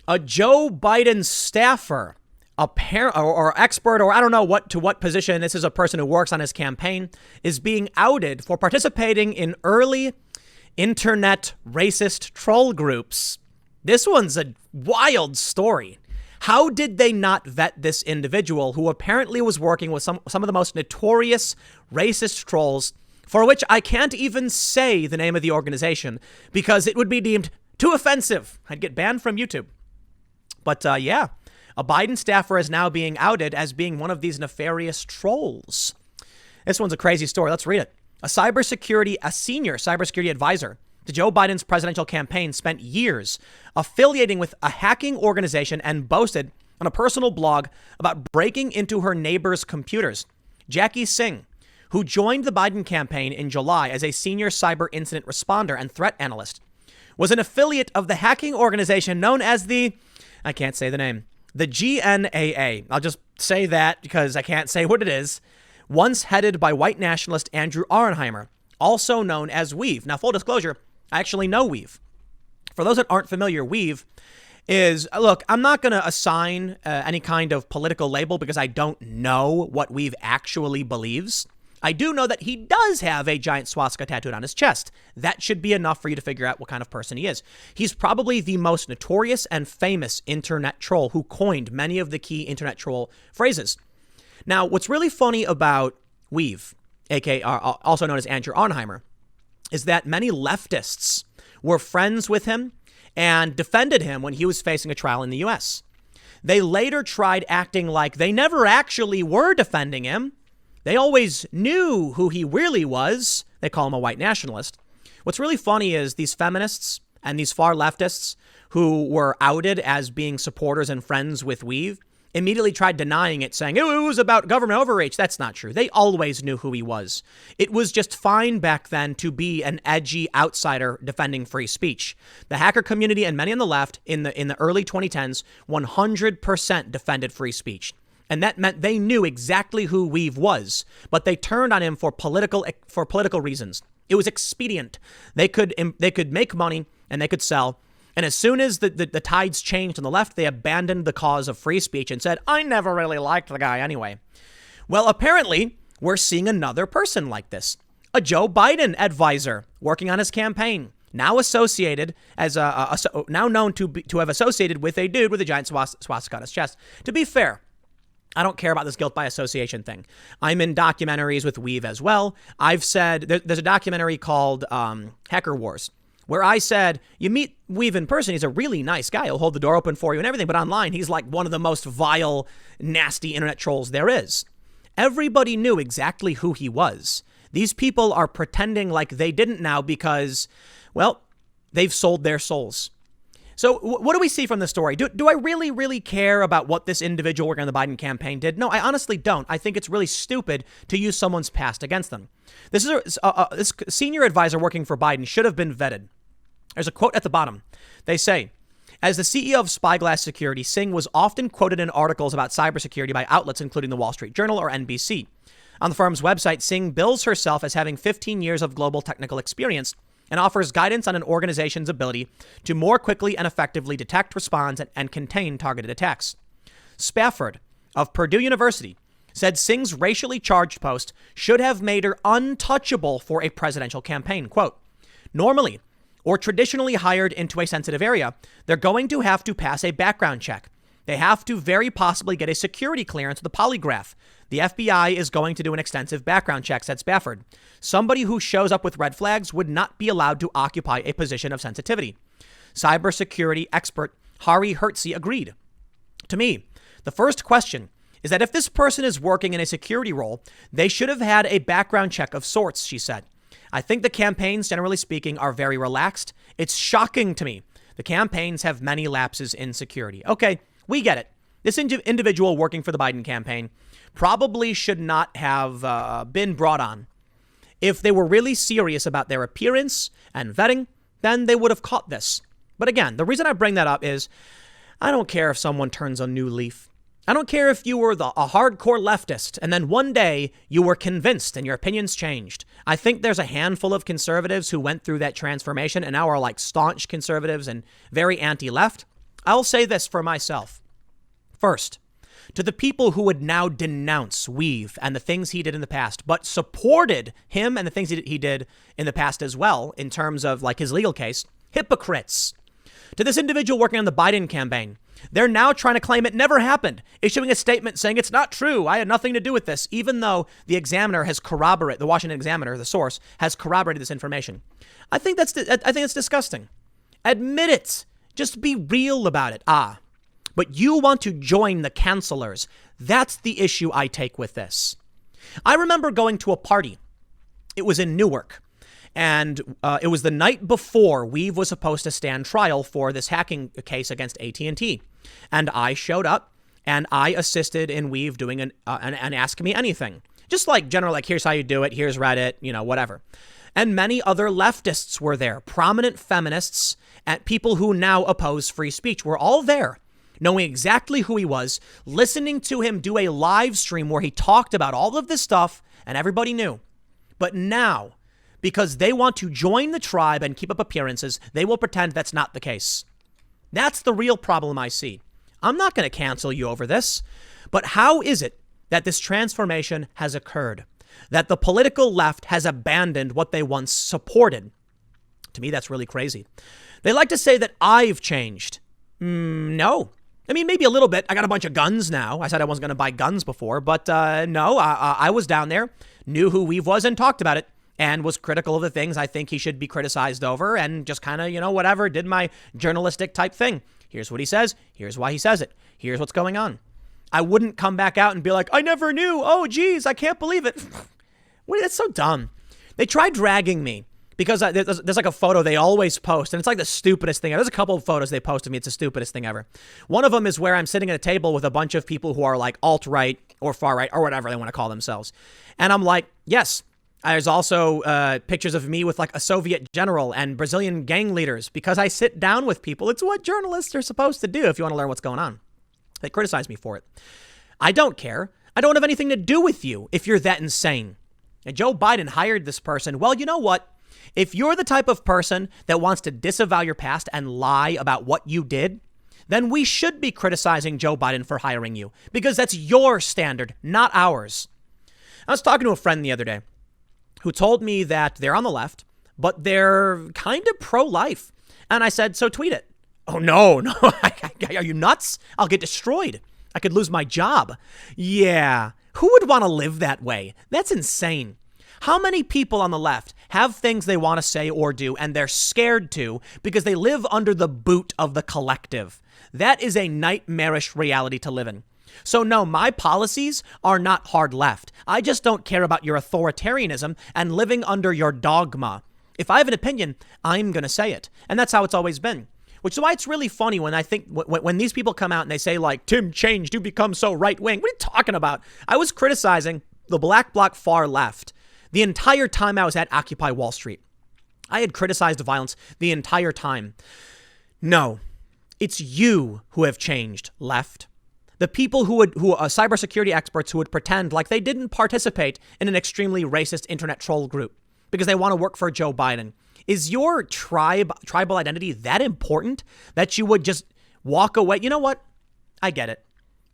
A Joe Biden staffer, a parent or expert, or I don't know what position, this is a person who works on his campaign, is being outed for participating in early internet racist troll groups. This one's a wild story. How did they not vet this individual who apparently was working with some of the most notorious racist trolls, for which I can't even say the name of the organization because it would be deemed too offensive. I'd get banned from YouTube. But yeah, a Biden staffer is now being outed as being one of these nefarious trolls. This one's a crazy story. Let's read it. A senior cybersecurity advisor to Joe Biden's presidential campaign spent years affiliating with a hacking organization and boasted on a personal blog about breaking into her neighbor's computers. Jackie Singh, who joined the Biden campaign in July as a senior cyber incident responder and threat analyst, was an affiliate of the hacking organization known as I can't say the name, the GNAA. I'll just say that because I can't say what it is. Once headed by white nationalist Andrew Auernheimer, also known as Weave. Now, full disclosure, I actually know Weave. For those that aren't familiar, Weave is, look, I'm not going to assign any kind of political label because I don't know what Weave actually believes. I do know that he does have a giant swastika tattooed on his chest. That should be enough for you to figure out what kind of person he is. He's probably the most notorious and famous internet troll who coined many of the key internet troll phrases. Now, what's really funny about Weave, aka also known as Andrew Auernheimer, is that many leftists were friends with him and defended him when he was facing a trial in the U.S. They later tried acting like they never actually were defending him. They always knew who he really was. They call him a white nationalist. What's really funny is these feminists and these far leftists who were outed as being supporters and friends with Weave immediately tried denying it, saying it was about government overreach. That's not true. They always knew who he was. It was just fine back then to be an edgy outsider defending free speech. The hacker community and many on the left in the early 2010s 100% defended free speech. And that meant they knew exactly who Weave was, but they turned on him for political reasons. It was expedient. They could make money and they could sell. And as soon as the tides changed on the left, they abandoned the cause of free speech and said, I never really liked the guy anyway. Well, apparently, we're seeing another person like this. A Joe Biden advisor working on his campaign, now associated as now known to have associated with a dude with a giant swastika on his chest. To be fair, I don't care about this guilt by association thing. I'm in documentaries with Weave as well. I've said there's a documentary called Hacker Wars, where I said, you meet Weave in person, he's a really nice guy. He'll hold the door open for you and everything. But online, he's like one of the most vile, nasty internet trolls there is. Everybody knew exactly who he was. These people are pretending like they didn't now because, well, they've sold their souls. So what do we see from this story? Do I really, really care about what this individual working on the Biden campaign did? No, I honestly don't. I think it's really stupid to use someone's past against them. This senior advisor working for Biden should have been vetted. There's a quote at the bottom. They say, as the CEO of Spyglass Security, Singh was often quoted in articles about cybersecurity by outlets including the Wall Street Journal or NBC. On the firm's website, Singh bills herself as having 15 years of global technical experience and offers guidance on an organization's ability to more quickly and effectively detect, respond, and contain targeted attacks. Spafford of Purdue University said Singh's racially charged post should have made her untouchable for a presidential campaign. Quote, normally, or traditionally hired into a sensitive area, they're going to have to pass a background check. They have to very possibly get a security clearance with a polygraph. The FBI is going to do an extensive background check, said Spafford. Somebody who shows up with red flags would not be allowed to occupy a position of sensitivity. Cybersecurity expert Hari Hertzi agreed. To me, the first question is that if this person is working in a security role, they should have had a background check of sorts, she said. I think the campaigns, generally speaking, are very relaxed. It's shocking to me. The campaigns have many lapses in security. Okay, we get it. This individual working for the Biden campaign probably should not have been brought on. If they were really serious about their appearance and vetting, then they would have caught this. But again, the reason I bring that up is I don't care if someone turns a new leaf. I don't care if you were a hardcore leftist and then one day you were convinced and your opinions changed. I think there's a handful of conservatives who went through that transformation and now are like staunch conservatives and very anti-left. I'll say this for myself. First, to the people who would now denounce Weave and the things he did in the past, but supported him and the things he did in the past as well, in terms of like his legal case, hypocrites. To this individual working on the Biden campaign, they're now trying to claim it never happened, issuing a statement saying it's not true. I had nothing to do with this, even though the Examiner has corroborated, the Washington Examiner, the source, has corroborated this information. I think it's disgusting. Admit it. Just be real about it. But you want to join the cancelers. That's the issue I take with this. I remember going to a party. It was in Newark. And it was the night before Weave was supposed to stand trial for this hacking case against AT&T. And I showed up and I assisted in Weave doing an Ask Me Anything. Just like general, like, here's how you do it. Here's Reddit, whatever. And many other leftists were there. Prominent feminists and people who now oppose free speech were all there, knowing exactly who he was, listening to him do a live stream where he talked about all of this stuff, and everybody knew. But now, because they want to join the tribe and keep up appearances, they will pretend that's not the case. That's the real problem I see. I'm not going to cancel you over this, but how is it that this transformation has occurred? That the political left has abandoned what they once supported? To me, that's really crazy. They like to say that I've changed. No. I mean, maybe a little bit. I got a bunch of guns now. I said I wasn't going to buy guns before, but no, I was down there, knew who Weave was and talked about it, and was critical of the things I think he should be criticized over, and just kind of, whatever, did my journalistic type thing. Here's what he says. Here's why he says it. Here's what's going on. I wouldn't come back out and be like, I never knew. Oh, geez, I can't believe it. That's so dumb. They tried dragging me because there's like a photo they always post, and it's like the stupidest thing. There's a couple of photos they posted me. It's the stupidest thing ever. One of them is where I'm sitting at a table with a bunch of people who are like alt-right or far-right or whatever they want to call themselves. And I'm like, yes. There's also pictures of me with like a Soviet general and Brazilian gang leaders because I sit down with people. It's what journalists are supposed to do if you want to learn what's going on. They criticize me for it. I don't care. I don't have anything to do with you if you're that insane. And Joe Biden hired this person. Well, you know what? If you're the type of person that wants to disavow your past and lie about what you did, then we should be criticizing Joe Biden for hiring you because that's your standard, not ours. I was talking to a friend the other day who told me that they're on the left, but they're kind of pro-life. And I said, so tweet it. Oh, no. Are you nuts? I'll get destroyed. I could lose my job. Yeah. Who would want to live that way? That's insane. How many people on the left have things they want to say or do and they're scared to because they live under the boot of the collective? That is a nightmarish reality to live in. So no, my policies are not hard left. I just don't care about your authoritarianism and living under your dogma. If I have an opinion, I'm going to say it. And that's how it's always been. Which is why it's really funny when I think when these people come out and they say like, Tim changed, you become so right wing. What are you talking about? I was criticizing the black bloc far left the entire time I was at Occupy Wall Street. I had criticized violence the entire time. No, it's you who have changed, left. The people who are cybersecurity experts who would pretend like they didn't participate in an extremely racist internet troll group because they want to work for Joe Biden. Is your tribal identity that important that you would just walk away? You know what? I get it.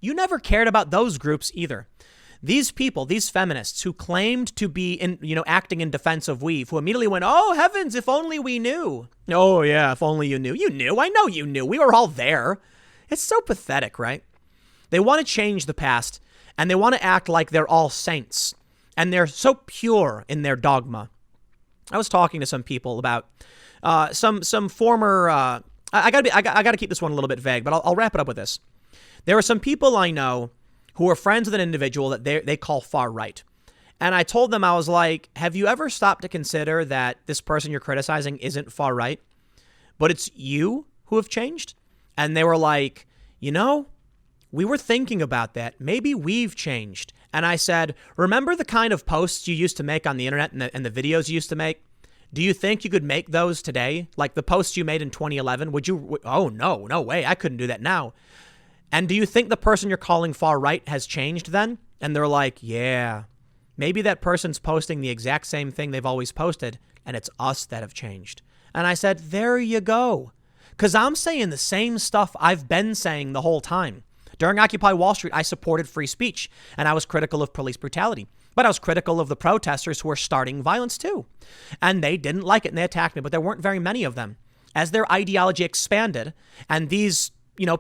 You never cared about those groups either. These people, these feminists who claimed to be acting in defense of Weave, who immediately went, oh, heavens, if only we knew. Oh, yeah, if only you knew. You knew. I know you knew. We were all there. It's so pathetic, right? They want to change the past, and they want to act like they're all saints, and they're so pure in their dogma. I was talking to some people about some former. I gotta keep this one a little bit vague, but I'll wrap it up with this. There are some people I know who are friends with an individual that they call far right, and I told them, I was like, have you ever stopped to consider that this person you're criticizing isn't far right, but it's you who have changed? And they were like, we were thinking about that. Maybe we've changed. And I said, remember the kind of posts you used to make on the internet and the videos you used to make? Do you think you could make those today? Like the posts you made in 2011? Would you? Oh, no way. I couldn't do that now. And do you think the person you're calling far right has changed then? And they're like, yeah, maybe that person's posting the exact same thing they've always posted, and it's us that have changed. And I said, there you go. Because I'm saying the same stuff I've been saying the whole time. During Occupy Wall Street, I supported free speech, and I was critical of police brutality. But I was critical of the protesters who were starting violence too. And they didn't like it and they attacked me, but there weren't very many of them. As their ideology expanded and these,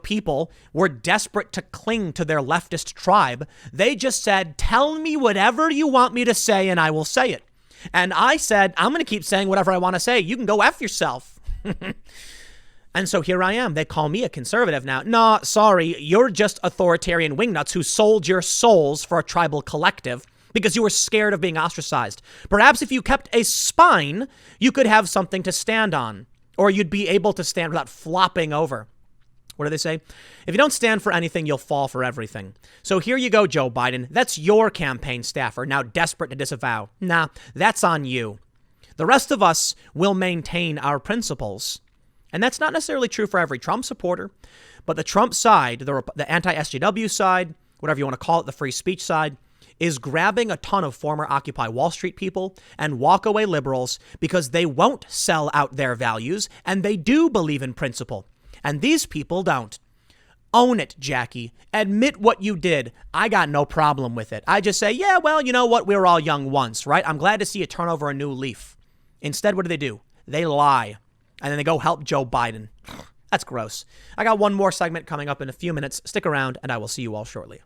people were desperate to cling to their leftist tribe, they just said, tell me whatever you want me to say and I will say it. And I said, I'm going to keep saying whatever I want to say. You can go F yourself. And so here I am. They call me a conservative now. No, sorry. You're just authoritarian wingnuts who sold your souls for a tribal collective because you were scared of being ostracized. Perhaps if you kept a spine, you could have something to stand on, or you'd be able to stand without flopping over. What do they say? If you don't stand for anything, you'll fall for everything. So here you go, Joe Biden. That's your campaign staffer, now desperate to disavow. Nah, that's on you. The rest of us will maintain our principles. And that's not necessarily true for every Trump supporter, but the Trump side, the anti-SJW side, whatever you want to call it, the free speech side, is grabbing a ton of former Occupy Wall Street people and walkaway liberals because they won't sell out their values and they do believe in principle. And these people don't. Own it, Jackie. Admit what you did. I got no problem with it. I just say, yeah, well, you know what? We were all young once, right? I'm glad to see you turn over a new leaf. Instead, what do? They lie. And then they go help Joe Biden. That's gross. I got one more segment coming up in a few minutes. Stick around, and I will see you all shortly.